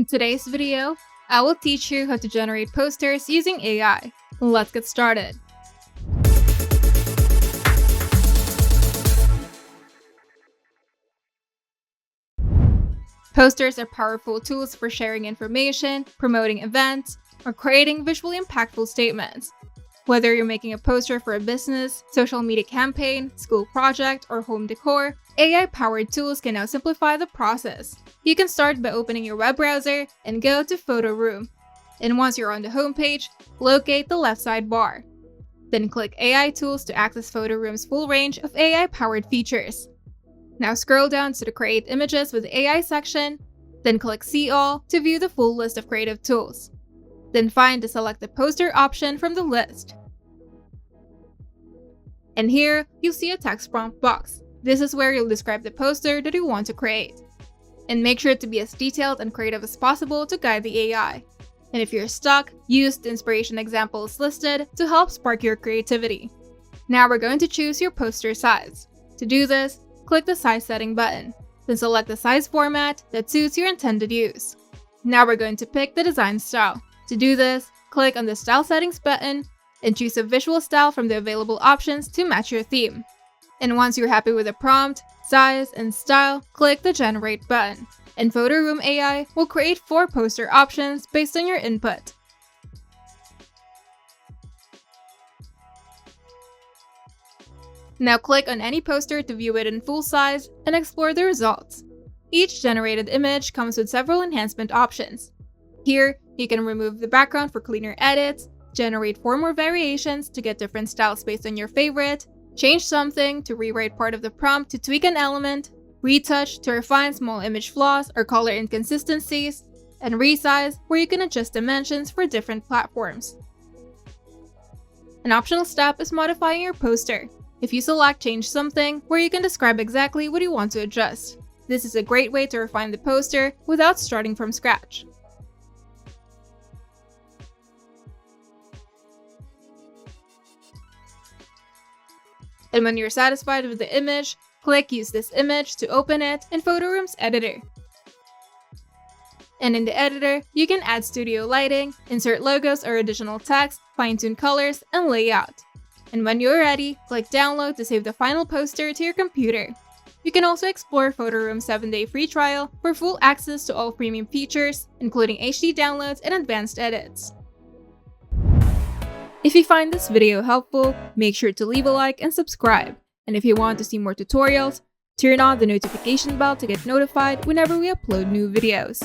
In today's video, I will teach you how to generate posters using AI. Let's get started. Posters are powerful tools for sharing information, promoting events, or creating visually impactful statements. Whether you're making a poster for a business, social media campaign, school project, or home decor, AI-powered tools can now simplify the process. You can start by opening your web browser and go to Photo Room. And once you're on the homepage, locate the left sidebar. Then click AI Tools to access Photo Room's full range of AI-powered features. Now scroll down to the Create Images with AI section, then click See All to view the full list of creative tools. Then find the Select a Poster option from the list. And here, you'll see a text prompt box. This is where you'll describe the poster that you want to create. And make sure to be as detailed and creative as possible to guide the AI. And if you're stuck, use the inspiration examples listed to help spark your creativity. Now we're going to choose your poster size. To do this, click the Size Setting button. Then select the size format that suits your intended use. Now we're going to pick the design style. To do this, click on the Style Settings button and choose a visual style from the available options to match your theme. And once you're happy with the prompt, size, and style, click the Generate button. And Photo Room AI will create 4 poster options based on your input. Now click on any poster to view it in full size and explore the results. Each generated image comes with several enhancement options. Here, you can remove the background for cleaner edits, generate 4 more variations to get different styles based on your favorite, change something to rewrite part of the prompt to tweak an element, retouch to refine small image flaws or color inconsistencies, and resize where you can adjust dimensions for different platforms. An optional step is modifying your poster. If you select Change Something, where you can describe exactly what you want to adjust. This is a great way to refine the poster without starting from scratch. And when you're satisfied with the image, click Use this image to open it in Photo Room's editor. And in the editor, you can add studio lighting, insert logos or additional text, fine-tune colors, and layout. And when you're ready, click Download to save the final poster to your computer. You can also explore Photo Room's 7-day free trial for full access to all premium features, including HD downloads and advanced edits. If you find this video helpful, make sure to leave a like and subscribe. And if you want to see more tutorials, turn on the notification bell to get notified whenever we upload new videos.